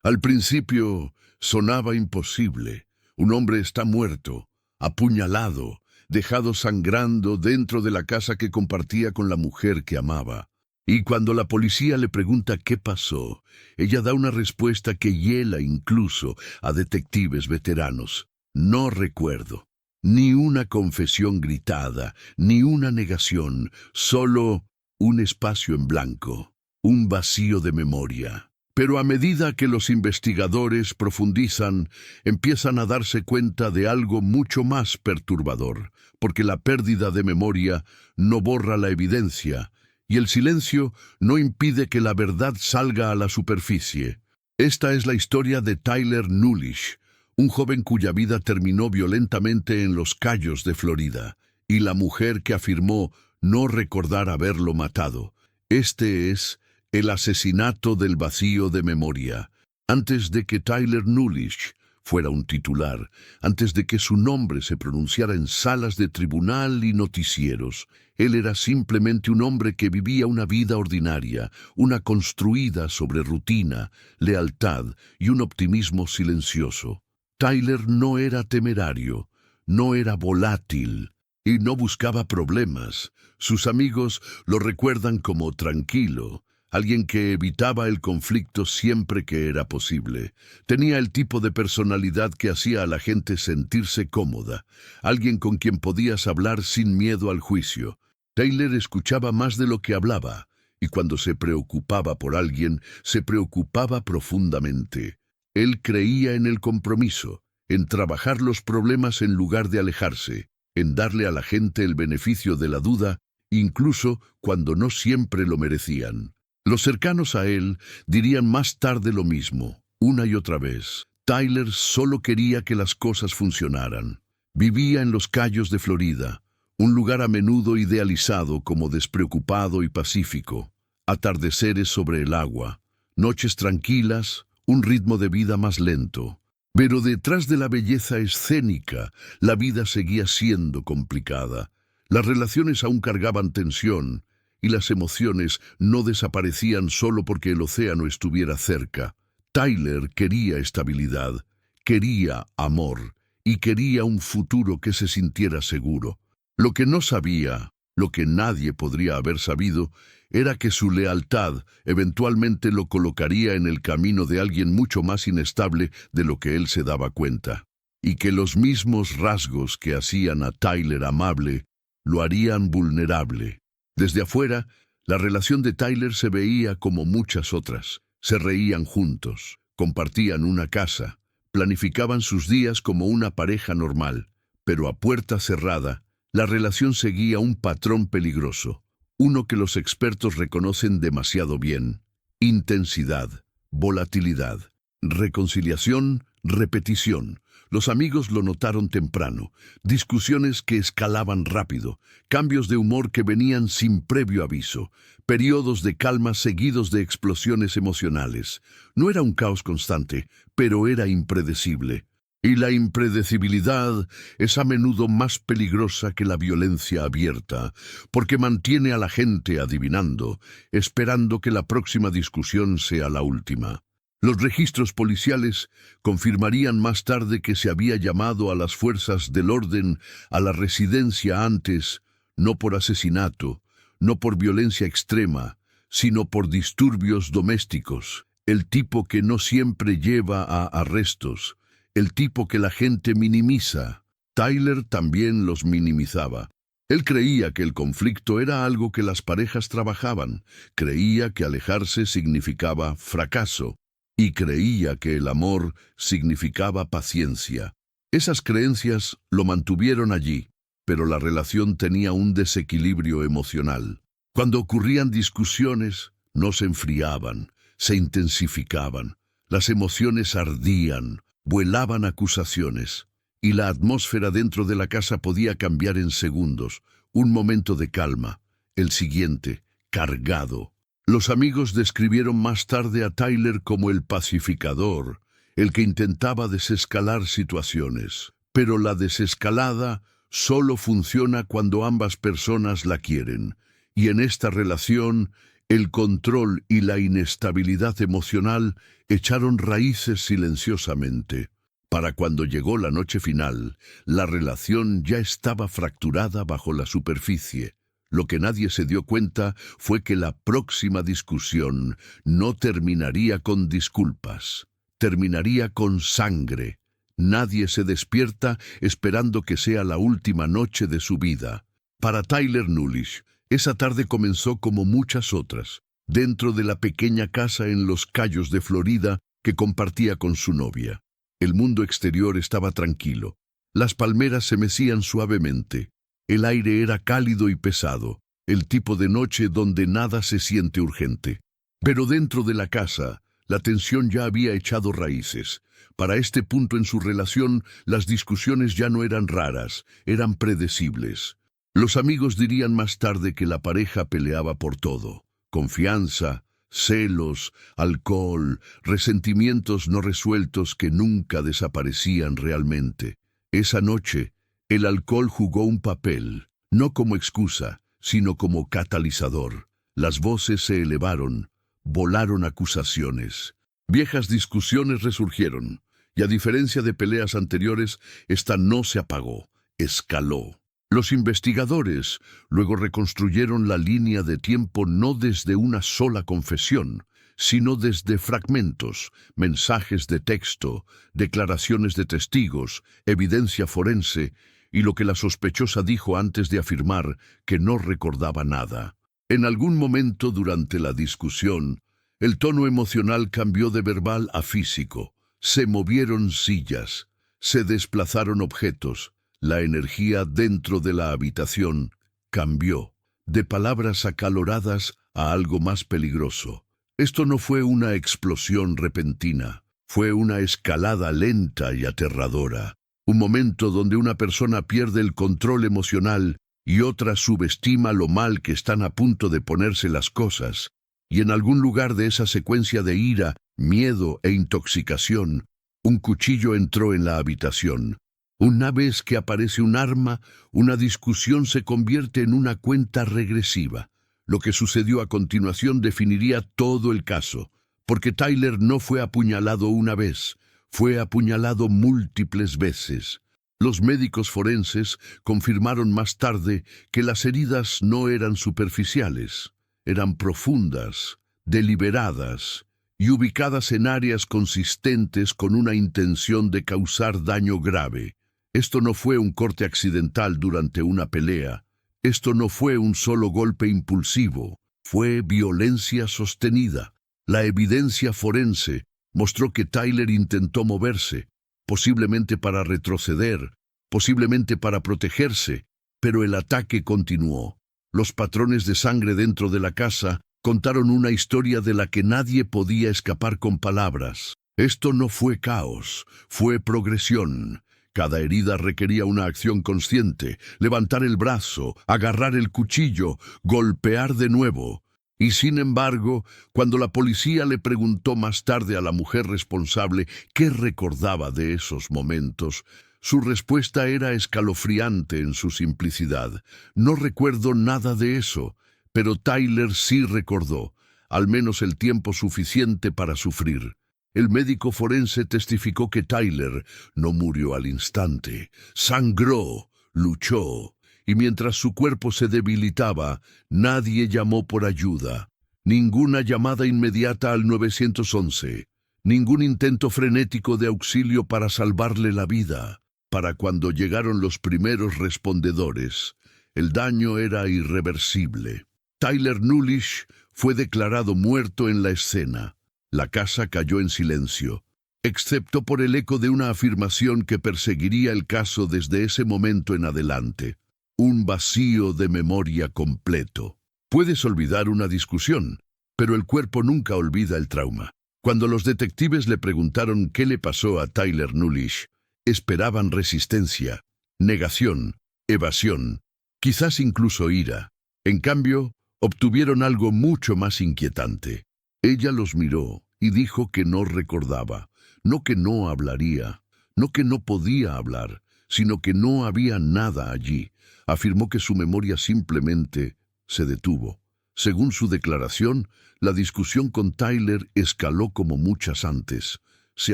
Al principio sonaba imposible. Un hombre está muerto, apuñalado, dejado sangrando dentro de la casa que compartía con la mujer que amaba. Y cuando la policía le pregunta qué pasó, ella da una respuesta que hiela incluso a detectives veteranos. No recuerdo. Ni una confesión gritada, ni una negación, solo un espacio en blanco, un vacío de memoria. Pero a medida que los investigadores profundizan, empiezan a darse cuenta de algo mucho más perturbador, porque la pérdida de memoria no borra la evidencia, y el silencio no impide que la verdad salga a la superficie. Esta es la historia de Tyler Nullish, un joven cuya vida terminó violentamente en Los Cayos de Florida, y la mujer que afirmó no recordar haberlo matado. Este es el asesinato del vacío de memoria. Antes de que Tyler Nullish fuera un titular, antes de que su nombre se pronunciara en salas de tribunal y noticieros, él era simplemente un hombre que vivía una vida ordinaria, una construida sobre rutina, lealtad y un optimismo silencioso. Tyler no era temerario, no era volátil y no buscaba problemas. Sus amigos lo recuerdan como tranquilo, alguien que evitaba el conflicto siempre que era posible. Tenía el tipo de personalidad que hacía a la gente sentirse cómoda, alguien con quien podías hablar sin miedo al juicio. Tyler escuchaba más de lo que hablaba, y cuando se preocupaba por alguien, se preocupaba profundamente. Él creía en el compromiso, en trabajar los problemas en lugar de alejarse, en darle a la gente el beneficio de la duda, incluso cuando no siempre lo merecían. Los cercanos a él dirían más tarde lo mismo, una y otra vez. Tyler solo quería que las cosas funcionaran. Vivía en Los Cayos de Florida, un lugar a menudo idealizado como despreocupado y pacífico. Atardeceres sobre el agua, noches tranquilas, un ritmo de vida más lento. Pero detrás de la belleza escénica, la vida seguía siendo complicada. Las relaciones aún cargaban tensión, y las emociones no desaparecían solo porque el océano estuviera cerca. Tyler quería estabilidad, quería amor, y quería un futuro que se sintiera seguro. Lo que no sabía, lo que nadie podría haber sabido, era que su lealtad eventualmente lo colocaría en el camino de alguien mucho más inestable de lo que él se daba cuenta, y que los mismos rasgos que hacían a Tyler amable lo harían vulnerable. Desde afuera, la relación de Tyler se veía como muchas otras. Se reían juntos, compartían una casa, planificaban sus días como una pareja normal, pero a puerta cerrada, la relación seguía un patrón peligroso, uno que los expertos reconocen demasiado bien: intensidad, volatilidad, reconciliación, repetición. Los amigos lo notaron temprano, discusiones que escalaban rápido, cambios de humor que venían sin previo aviso, periodos de calma seguidos de explosiones emocionales. No era un caos constante, pero era impredecible. Y la impredecibilidad es a menudo más peligrosa que la violencia abierta, porque mantiene a la gente adivinando, esperando que la próxima discusión sea la última. Los registros policiales confirmarían más tarde que se había llamado a las fuerzas del orden a la residencia antes, no por asesinato, no por violencia extrema, sino por disturbios domésticos, el tipo que no siempre lleva a arrestos, el tipo que la gente minimiza. Tyler también los minimizaba. Él creía que el conflicto era algo que las parejas trabajaban, creía que alejarse significaba fracaso, y creía que el amor significaba paciencia. Esas creencias lo mantuvieron allí, pero la relación tenía un desequilibrio emocional. Cuando ocurrían discusiones, no se enfriaban, se intensificaban. Las emociones ardían, vuelaban acusaciones, y la atmósfera dentro de la casa podía cambiar en segundos. Un momento de calma, el siguiente, cargado. Los amigos describieron más tarde a Tyler como el pacificador, el que intentaba desescalar situaciones. Pero la desescalada solo funciona cuando ambas personas la quieren, y en esta relación El control y la inestabilidad emocional echaron raíces silenciosamente. Para cuando llegó la noche final, la relación ya estaba fracturada bajo la superficie. Lo que nadie se dio cuenta fue que la próxima discusión no terminaría con disculpas, terminaría con sangre. Nadie se despierta esperando que sea la última noche de su vida. Para Tyler Nullish, esa tarde comenzó como muchas otras, dentro de la pequeña casa en Los Cayos de Florida que compartía con su novia. El mundo exterior estaba tranquilo. Las palmeras se mecían suavemente. El aire era cálido y pesado, el tipo de noche donde nada se siente urgente. Pero dentro de la casa, la tensión ya había echado raíces. Para este punto en su relación, las discusiones ya no eran raras, eran predecibles. Los amigos dirían más tarde que la pareja peleaba por todo: confianza, celos, alcohol, resentimientos no resueltos que nunca desaparecían realmente. Esa noche, el alcohol jugó un papel, no como excusa, sino como catalizador. Las voces se elevaron, volaron acusaciones. Viejas discusiones resurgieron, y a diferencia de peleas anteriores, esta no se apagó, escaló. Los investigadores luego reconstruyeron la línea de tiempo no desde una sola confesión, sino desde fragmentos, mensajes de texto, declaraciones de testigos, evidencia forense y lo que la sospechosa dijo antes de afirmar que no recordaba nada. En algún momento durante la discusión, el tono emocional cambió de verbal a físico. Se movieron sillas, se desplazaron objetos. La energía dentro de la habitación cambió, de palabras acaloradas a algo más peligroso. Esto no fue una explosión repentina, fue una escalada lenta y aterradora. Un momento donde una persona pierde el control emocional y otra subestima lo mal que están a punto de ponerse las cosas. Y en algún lugar de esa secuencia de ira, miedo e intoxicación, un cuchillo entró en la habitación. Una vez que aparece un arma, una discusión se convierte en una cuenta regresiva. Lo que sucedió a continuación definiría todo el caso, porque Tyler no fue apuñalado una vez, fue apuñalado múltiples veces. Los médicos forenses confirmaron más tarde que las heridas no eran superficiales, eran profundas, deliberadas y ubicadas en áreas consistentes con una intención de causar daño grave. Esto no fue un corte accidental durante una pelea. Esto no fue un solo golpe impulsivo. Fue violencia sostenida. La evidencia forense mostró que Tyler intentó moverse, posiblemente para retroceder, posiblemente para protegerse, pero el ataque continuó. Los patrones de sangre dentro de la casa contaron una historia de la que nadie podía escapar con palabras. Esto no fue caos, fue progresión. Cada herida requería una acción consciente: levantar el brazo, agarrar el cuchillo, golpear de nuevo. Y sin embargo, cuando la policía le preguntó más tarde a la mujer responsable qué recordaba de esos momentos, su respuesta era escalofriante en su simplicidad. No recuerdo nada de eso, pero Tyler sí recordó, al menos el tiempo suficiente para sufrir. El médico forense testificó que Tyler no murió al instante, sangró, luchó, y mientras su cuerpo se debilitaba, nadie llamó por ayuda. Ninguna llamada inmediata al 911, ningún intento frenético de auxilio para salvarle la vida. Para cuando llegaron los primeros respondedores, el daño era irreversible. Tyler Nullish fue declarado muerto en la escena. La casa cayó en silencio, excepto por el eco de una afirmación que perseguiría el caso desde ese momento en adelante. Un vacío de memoria completo. Puedes olvidar una discusión, pero el cuerpo nunca olvida el trauma. Cuando los detectives le preguntaron qué le pasó a Tyler Nullish, esperaban resistencia, negación, evasión, quizás incluso ira. En cambio, obtuvieron algo mucho más inquietante. Ella los miró y dijo que no recordaba, no que no hablaría, no que no podía hablar, sino que no había nada allí. Afirmó que su memoria simplemente se detuvo, Según su declaración, la discusión con Tyler escaló como muchas antes. Se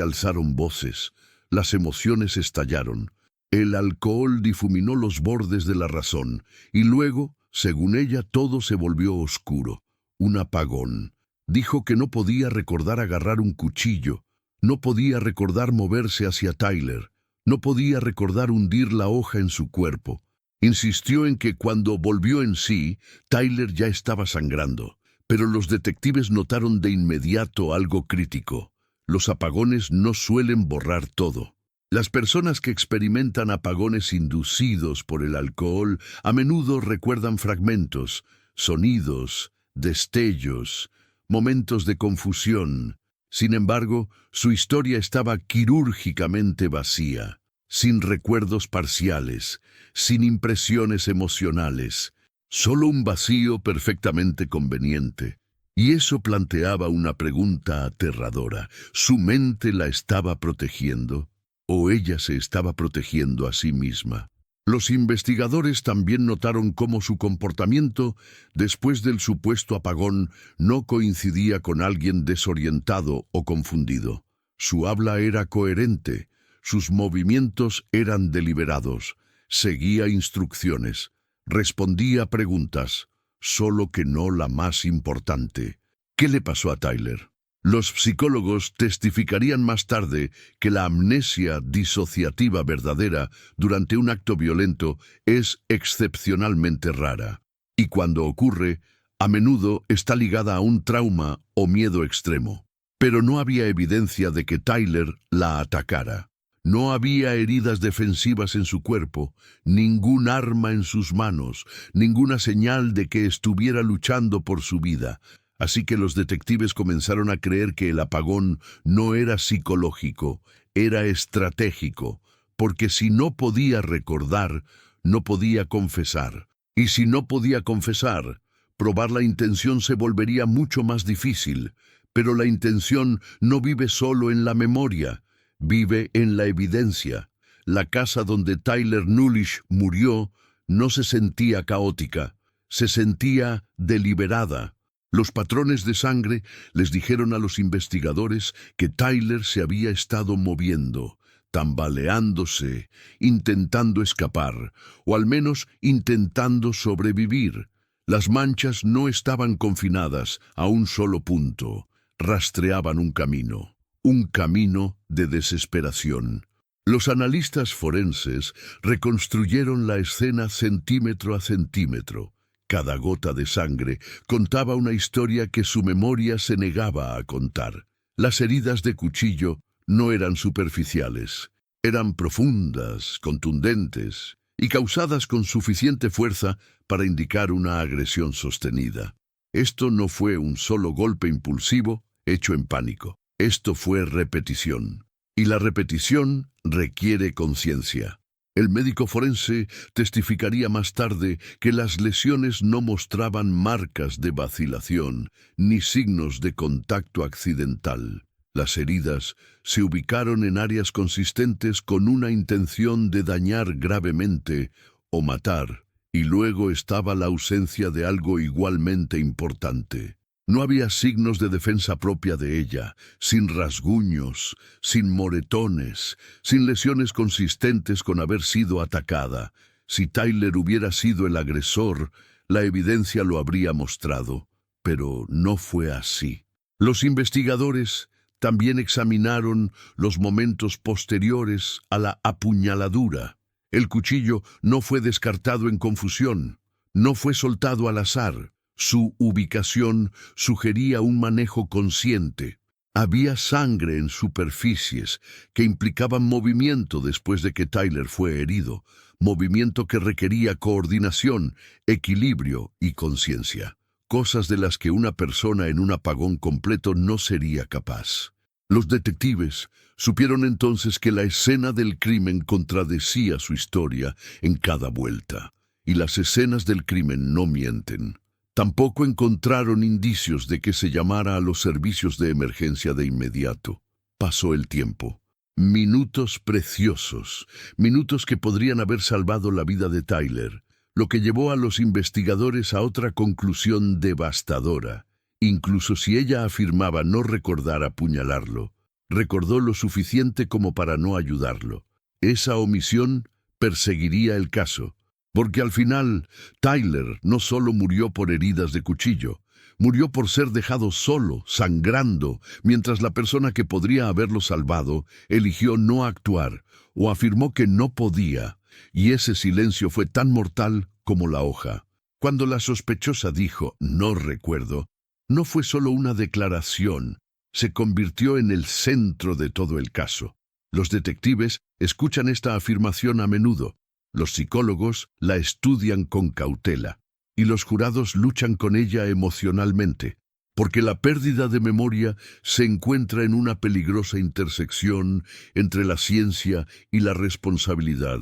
alzaron voces, las emociones estallaron, el alcohol difuminó los bordes de la razón, y luego, según ella, todo se volvió oscuro, un apagón. Dijo que no podía recordar agarrar un cuchillo, no podía recordar moverse hacia Tyler, no podía recordar hundir la hoja en su cuerpo. Insistió en que cuando volvió en sí, Tyler ya estaba sangrando, pero los detectives notaron de inmediato algo crítico. Los apagones no suelen borrar todo. Las personas que experimentan apagones inducidos por el alcohol a menudo recuerdan fragmentos, sonidos, destellos, momentos de confusión. Sin embargo, su historia estaba quirúrgicamente vacía, sin recuerdos parciales, sin impresiones emocionales, solo un vacío perfectamente conveniente. Y eso planteaba una pregunta aterradora. ¿Su mente la estaba protegiendo? ¿O ella se estaba protegiendo a sí misma? Los investigadores también notaron cómo su comportamiento, después del supuesto apagón, no coincidía con alguien desorientado o confundido. Su habla era coherente, sus movimientos eran deliberados, seguía instrucciones, respondía preguntas, solo que no la más importante. ¿Qué le pasó a Tyler? Los psicólogos testificarían más tarde que la amnesia disociativa verdadera durante un acto violento es excepcionalmente rara, y cuando ocurre, a menudo está ligada a un trauma o miedo extremo. Pero no había evidencia de que Tyler la atacara. No había heridas defensivas en su cuerpo, ningún arma en sus manos, ninguna señal de que estuviera luchando por su vida. Así que los detectives comenzaron a creer que el apagón no era psicológico, era estratégico, porque si no podía recordar, no podía confesar. Y si no podía confesar, probar la intención se volvería mucho más difícil. Pero la intención no vive solo en la memoria, vive en la evidencia. La casa donde Tyler Nullish murió no se sentía caótica, se sentía deliberada. Los patrones de sangre les dijeron a los investigadores que Tyler se había estado moviendo, tambaleándose, intentando escapar, o al menos intentando sobrevivir. Las manchas no estaban confinadas a un solo punto, rastreaban un camino de desesperación. Los analistas forenses reconstruyeron la escena centímetro a centímetro. Cada gota de sangre contaba una historia que su memoria se negaba a contar. Las heridas de cuchillo no eran superficiales, eran profundas, contundentes y causadas con suficiente fuerza para indicar una agresión sostenida. Esto no fue un solo golpe impulsivo hecho en pánico. Esto fue repetición. Y la repetición requiere conciencia. El médico forense testificaría más tarde que las lesiones no mostraban marcas de vacilación ni signos de contacto accidental. Las heridas se ubicaron en áreas consistentes con una intención de dañar gravemente o matar, y luego estaba la ausencia de algo igualmente importante. No había signos de defensa propia de ella, sin rasguños, sin moretones, sin lesiones consistentes con haber sido atacada. Si Tyler hubiera sido el agresor, la evidencia lo habría mostrado, pero no fue así. Los investigadores también examinaron los momentos posteriores a la apuñaladura. El cuchillo no fue descartado en confusión, no fue soltado al azar. Su ubicación sugería un manejo consciente. Había sangre en superficies que implicaban movimiento después de que Tyler fue herido, movimiento que requería coordinación, equilibrio y conciencia, cosas de las que una persona en un apagón completo no sería capaz. Los detectives supieron entonces que la escena del crimen contradecía su historia en cada vuelta, y las escenas del crimen no mienten. Tampoco encontraron indicios de que se llamara a los servicios de emergencia de inmediato. Pasó el tiempo. Minutos preciosos, minutos que podrían haber salvado la vida de Tyler. lo que llevó a los investigadores a otra conclusión devastadora. Incluso si ella afirmaba no recordar apuñalarlo, recordó lo suficiente como para no ayudarlo. Esa omisión perseguiría el caso, porque al final Tyler no solo murió por heridas de cuchillo, murió por ser dejado solo, sangrando, mientras la persona que podría haberlo salvado eligió no actuar o afirmó que no podía, y ese silencio fue tan mortal como la hoja. Cuando la sospechosa dijo «no recuerdo», no fue solo una declaración, se convirtió en el centro de todo el caso. Los detectives escuchan esta afirmación a menudo, los psicólogos la estudian con cautela, y los jurados luchan con ella emocionalmente, porque la pérdida de memoria se encuentra en una peligrosa intersección entre la ciencia y la responsabilidad.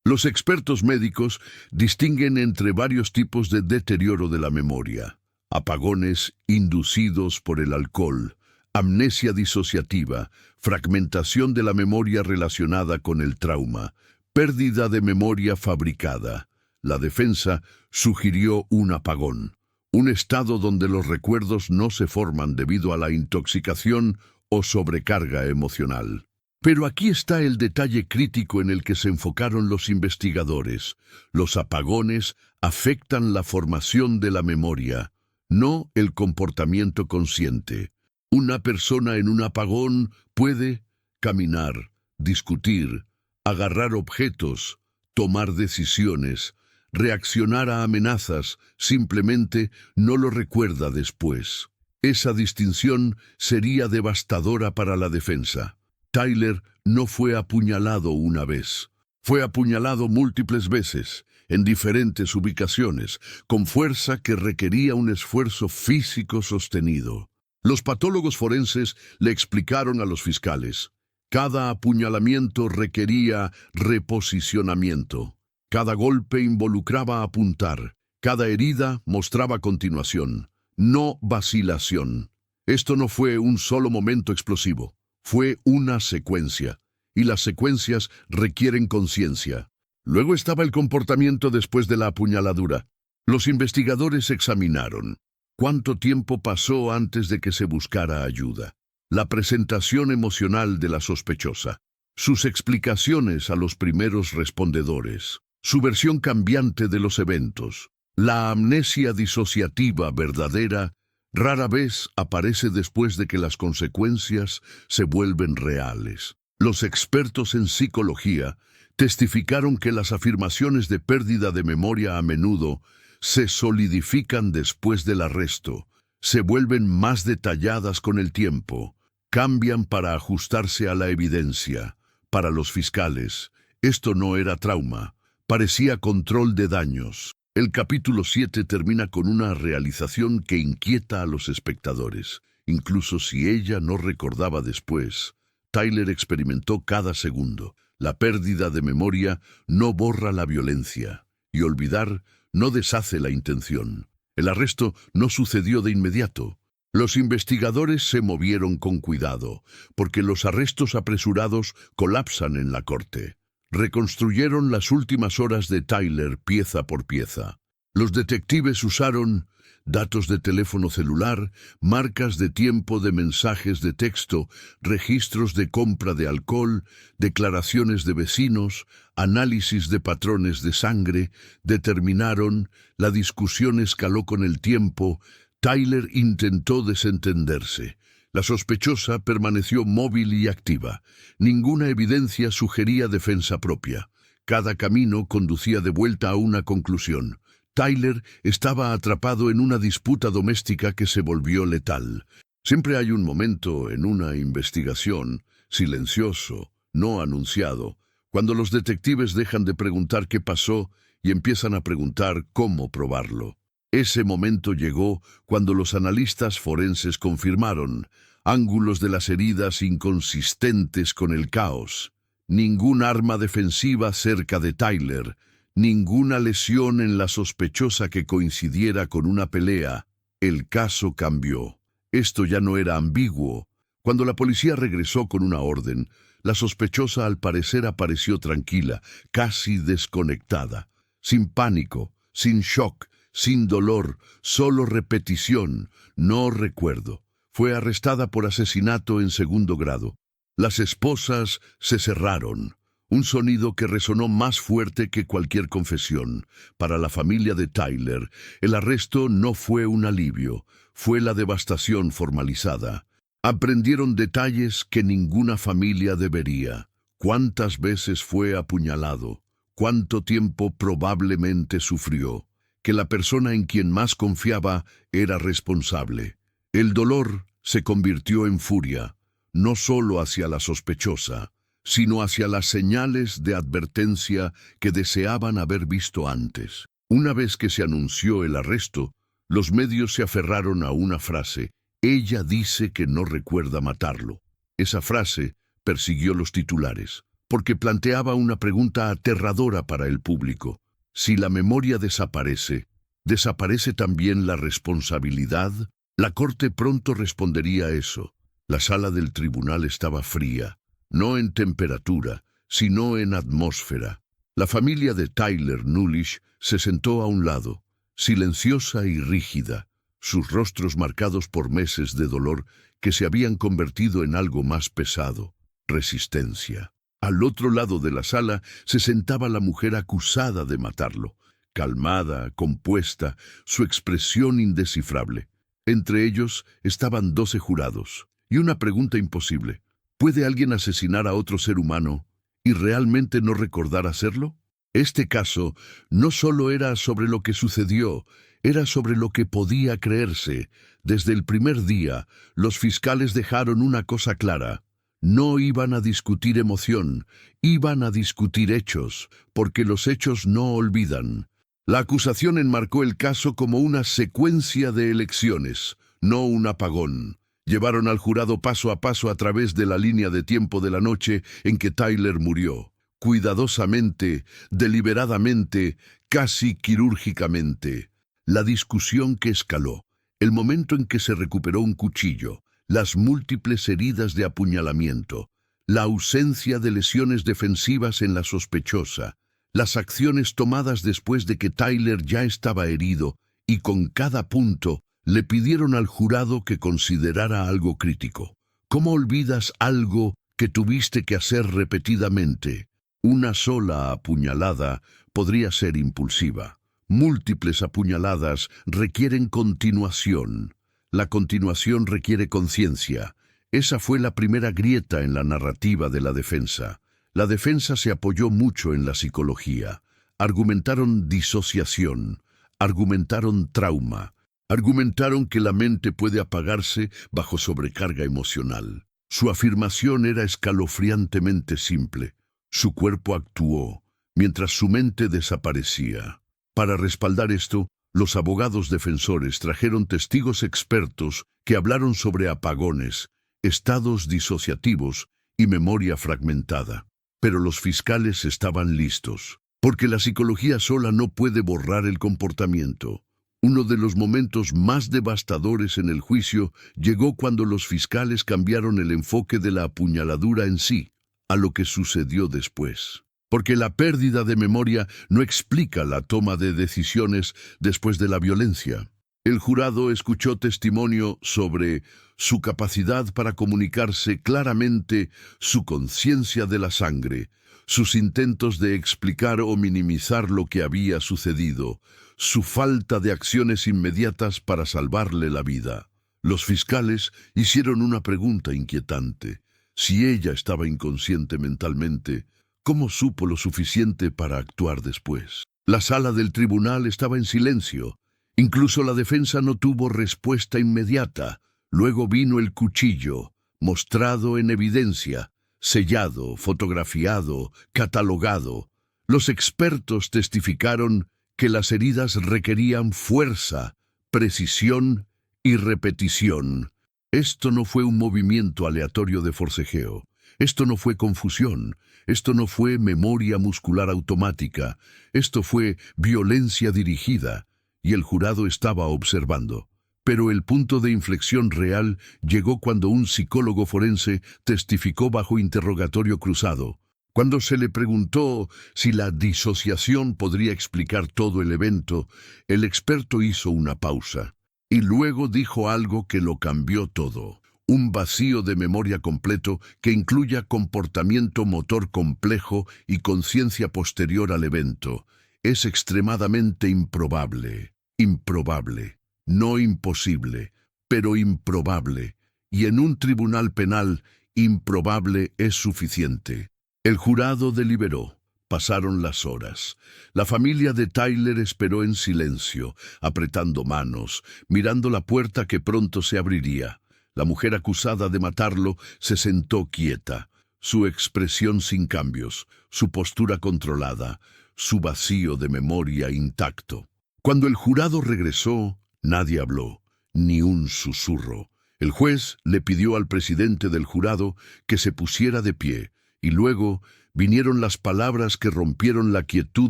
Los expertos médicos distinguen entre varios tipos de deterioro de la memoria: apagones inducidos por el alcohol, amnesia disociativa, fragmentación de la memoria relacionada con el trauma, pérdida de memoria fabricada. La defensa sugirió un apagón, un estado donde los recuerdos no se forman debido a la intoxicación o sobrecarga emocional. Pero aquí está el detalle crítico en el que se enfocaron los investigadores. Los apagones afectan la formación de la memoria, no el comportamiento consciente. Una persona en un apagón puede caminar, discutir, agarrar objetos, tomar decisiones, reaccionar a amenazas, simplemente no lo recuerda después. Esa distinción sería devastadora para la defensa. Tyler no fue apuñalado una vez. Fue apuñalado múltiples veces, en diferentes ubicaciones, con fuerza que requería un esfuerzo físico sostenido. Los patólogos forenses le explicaron a los fiscales: cada apuñalamiento requería reposicionamiento. Cada golpe involucraba apuntar. Cada herida mostraba continuación, no vacilación. Esto no fue un solo momento explosivo. Fue una secuencia, y las secuencias requieren conciencia. Luego estaba el comportamiento después de la apuñaladura. Los investigadores examinaron cuánto tiempo pasó antes de que se buscara ayuda, la presentación emocional de la sospechosa, sus explicaciones a los primeros respondedores, su versión cambiante de los eventos. La amnesia disociativa verdadera rara vez aparece después de que las consecuencias se vuelven reales. Los expertos en psicología testificaron que las afirmaciones de pérdida de memoria a menudo se solidifican después del arresto, se vuelven más detalladas con el tiempo, cambian para ajustarse a la evidencia. Para los fiscales, esto no era trauma, parecía control de daños. El capítulo 7 termina con una realización que inquieta a los espectadores. Incluso si ella no recordaba después, Tyler experimentó cada segundo. La pérdida de memoria no borra la violencia, y olvidar no deshace la intención. El arresto no sucedió de inmediato. Los investigadores se movieron con cuidado, porque los arrestos apresurados colapsan en la corte. Reconstruyeron las últimas horas de Tyler pieza por pieza. Los detectives usaron datos de teléfono celular, marcas de tiempo de mensajes de texto, registros de compra de alcohol, declaraciones de vecinos, análisis de patrones de sangre. Determinaron, la discusión escaló con el tiempo. Tyler intentó desentenderse. La sospechosa permaneció móvil y activa. Ninguna evidencia sugería defensa propia. Cada camino conducía de vuelta a una conclusión. Tyler estaba atrapado en una disputa doméstica que se volvió letal. Siempre hay un momento en una investigación, silencioso, no anunciado, cuando los detectives dejan de preguntar qué pasó y empiezan a preguntar cómo probarlo. Ese momento llegó cuando los analistas forenses confirmaron ángulos de las heridas inconsistentes con el caos, ningún arma defensiva cerca de Tyler, ninguna lesión en la sospechosa que coincidiera con una pelea. El caso cambió. Esto ya no era ambiguo. Cuando la policía regresó con una orden, la sospechosa al parecer apareció tranquila, casi desconectada, sin pánico, sin shock, sin dolor, solo repetición, no recuerdo. Fue arrestada por asesinato en segundo grado. Las esposas se cerraron. Un sonido que resonó más fuerte que cualquier confesión. Para la familia de Tyler, el arresto no fue un alivio, fue la devastación formalizada. Aprendieron detalles que ninguna familia debería. ¿Cuántas veces fue apuñalado? ¿Cuánto tiempo probablemente sufrió? Que la persona en quien más confiaba era responsable. El dolor se convirtió en furia, no solo hacia la sospechosa, sino hacia las señales de advertencia que deseaban haber visto antes. Una vez que se anunció el arresto, los medios se aferraron a una frase: ella dice que no recuerda matarlo. Esa frase persiguió los titulares, porque planteaba una pregunta aterradora para el público. Si la memoria desaparece, ¿desaparece también la responsabilidad? La corte pronto respondería eso. La sala del tribunal estaba fría, no en temperatura, sino en atmósfera. La familia de Tyler Nullish se sentó a un lado, silenciosa y rígida, sus rostros marcados por meses de dolor que se habían convertido en algo más pesado: resistencia. Al otro lado de la sala se sentaba la mujer acusada de matarlo, calmada, compuesta, su expresión indescifrable. Entre ellos estaban 12 jurados, y una pregunta imposible: ¿puede alguien asesinar a otro ser humano y realmente no recordar hacerlo? Este caso no solo era sobre lo que sucedió, era sobre lo que podía creerse. Desde el primer día, los fiscales dejaron una cosa clara: no iban a discutir emoción, iban a discutir hechos, porque los hechos no olvidan. La acusación enmarcó el caso como una secuencia de elecciones, no un apagón. Llevaron al jurado paso a paso a través de la línea de tiempo de la noche en que Tyler murió. Cuidadosamente, deliberadamente, casi quirúrgicamente. La discusión que escaló, el momento en que se recuperó un cuchillo, las múltiples heridas de apuñalamiento, la ausencia de lesiones defensivas en la sospechosa, las acciones tomadas después de que Tyler ya estaba herido, y con cada punto le pidieron al jurado que considerara algo crítico. ¿Cómo olvidas algo que tuviste que hacer repetidamente? Una sola apuñalada podría ser impulsiva. Múltiples apuñaladas requieren continuación. La continuación requiere conciencia. Esa fue la primera grieta en la narrativa de la defensa. La defensa se apoyó mucho en la psicología. Argumentaron disociación, argumentaron trauma, argumentaron que la mente puede apagarse bajo sobrecarga emocional. Su afirmación era escalofriantemente simple: su cuerpo actuó, mientras su mente desaparecía. Para respaldar esto, los abogados defensores trajeron testigos expertos que hablaron sobre apagones, estados disociativos y memoria fragmentada. Pero los fiscales estaban listos, porque la psicología sola no puede borrar el comportamiento. Uno de los momentos más devastadores en el juicio llegó cuando los fiscales cambiaron el enfoque de la apuñaladura en sí a lo que sucedió después. Porque la pérdida de memoria no explica la toma de decisiones después de la violencia. El jurado escuchó testimonio sobre su capacidad para comunicarse claramente, su conciencia de la sangre, sus intentos de explicar o minimizar lo que había sucedido, su falta de acciones inmediatas para salvarle la vida. Los fiscales hicieron una pregunta inquietante: si ella estaba inconsciente mentalmente, ¿cómo supo lo suficiente para actuar después? La sala del tribunal estaba en silencio. Incluso la defensa no tuvo respuesta inmediata. Luego vino el cuchillo, mostrado en evidencia, sellado, fotografiado, catalogado. Los expertos testificaron que las heridas requerían fuerza, precisión y repetición. Esto no fue un movimiento aleatorio de forcejeo. Esto no fue confusión. Esto no fue memoria muscular automática. Esto fue violencia dirigida. Y el jurado estaba observando. Pero el punto de inflexión real llegó cuando un psicólogo forense testificó bajo interrogatorio cruzado. Cuando se le preguntó si la disociación podría explicar todo el evento, el experto hizo una pausa y luego dijo algo que lo cambió todo. Un vacío de memoria completo que incluya comportamiento motor complejo y conciencia posterior al evento. Es extremadamente improbable. Improbable. No imposible, pero improbable. Y en un tribunal penal, improbable es suficiente. El jurado deliberó. Pasaron las horas. La familia de Tyler esperó en silencio, apretando manos, mirando la puerta que pronto se abriría. La mujer acusada de matarlo se sentó quieta, su expresión sin cambios, su postura controlada, su vacío de memoria intacto. Cuando el jurado regresó, nadie habló, ni un susurro. El juez le pidió al presidente del jurado que se pusiera de pie, y luego vinieron las palabras que rompieron la quietud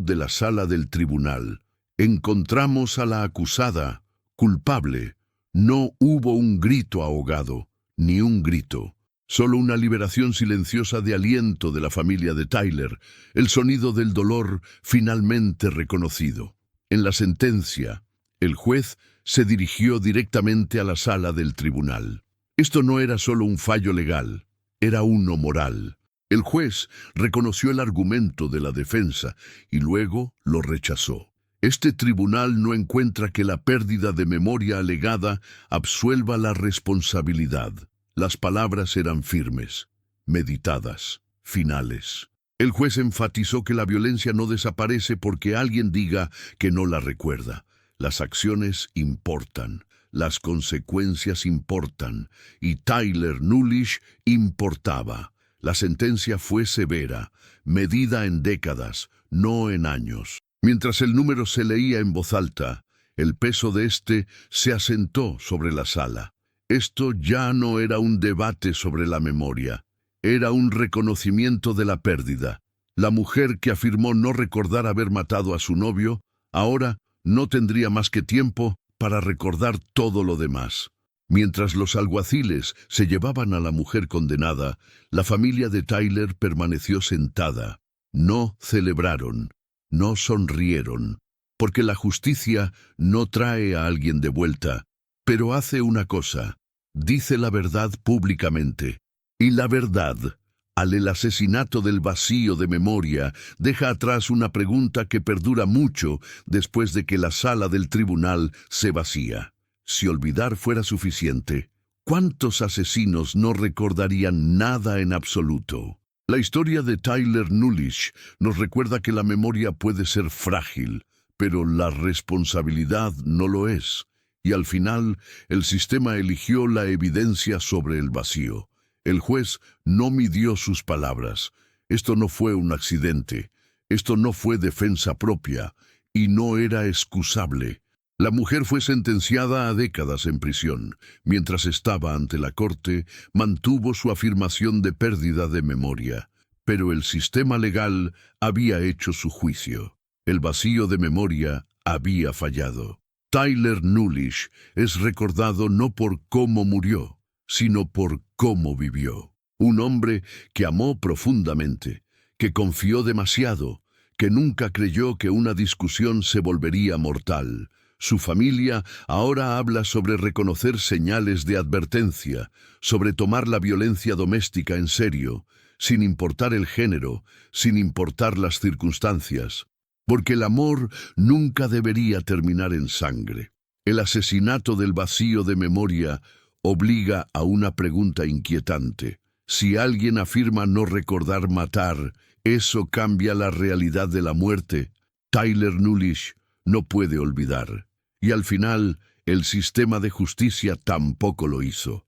de la sala del tribunal. Encontramos a la acusada culpable. No hubo un grito ahogado, ni un grito. Solo una liberación silenciosa de aliento de la familia de Tyler, el sonido del dolor finalmente reconocido. En la sentencia, el juez se dirigió directamente a la sala del tribunal. Esto no era solo un fallo legal, era uno moral. El juez reconoció el argumento de la defensa y luego lo rechazó. Este tribunal no encuentra que la pérdida de memoria alegada absuelva la responsabilidad. Las palabras eran firmes, meditadas, finales. El juez enfatizó que la violencia no desaparece porque alguien diga que no la recuerda. Las acciones importan, las consecuencias importan, y Tyler Nullish importaba. La sentencia fue severa, medida en décadas, no en años. Mientras el número se leía en voz alta, el peso de este se asentó sobre la sala. Esto ya no era un debate sobre la memoria, era un reconocimiento de la pérdida. La mujer que afirmó no recordar haber matado a su novio, ahora no tendría más que tiempo para recordar todo lo demás. Mientras los alguaciles se llevaban a la mujer condenada, la familia de Tyler permaneció sentada. No celebraron. No sonrieron, porque la justicia no trae a alguien de vuelta, pero hace una cosa, dice la verdad públicamente. Y la verdad, al el asesinato del vacío de memoria, deja atrás una pregunta que perdura mucho después de que la sala del tribunal se vacía. Si olvidar fuera suficiente, ¿cuántos asesinos no recordarían nada en absoluto? La historia de Tyler Nullish nos recuerda que la memoria puede ser frágil, pero la responsabilidad no lo es. Y al final, el sistema eligió la evidencia sobre el vacío. El juez no midió sus palabras. Esto no fue un accidente. Esto no fue defensa propia. Y no era excusable. La mujer fue sentenciada a décadas en prisión. Mientras estaba ante la corte, mantuvo su afirmación de pérdida de memoria. Pero el sistema legal había hecho su juicio. El vacío de memoria había fallado. Tyler Nullish es recordado no por cómo murió, sino por cómo vivió. Un hombre que amó profundamente, que confió demasiado, que nunca creyó que una discusión se volvería mortal. Su familia ahora habla sobre reconocer señales de advertencia, sobre tomar la violencia doméstica en serio, sin importar el género, sin importar las circunstancias, porque el amor nunca debería terminar en sangre. El asesinato del vacío de memoria obliga a una pregunta inquietante. Si alguien afirma no recordar matar, ¿eso cambia la realidad de la muerte? Tyler Nullish no puede olvidar. Y al final, el sistema de justicia tampoco lo hizo.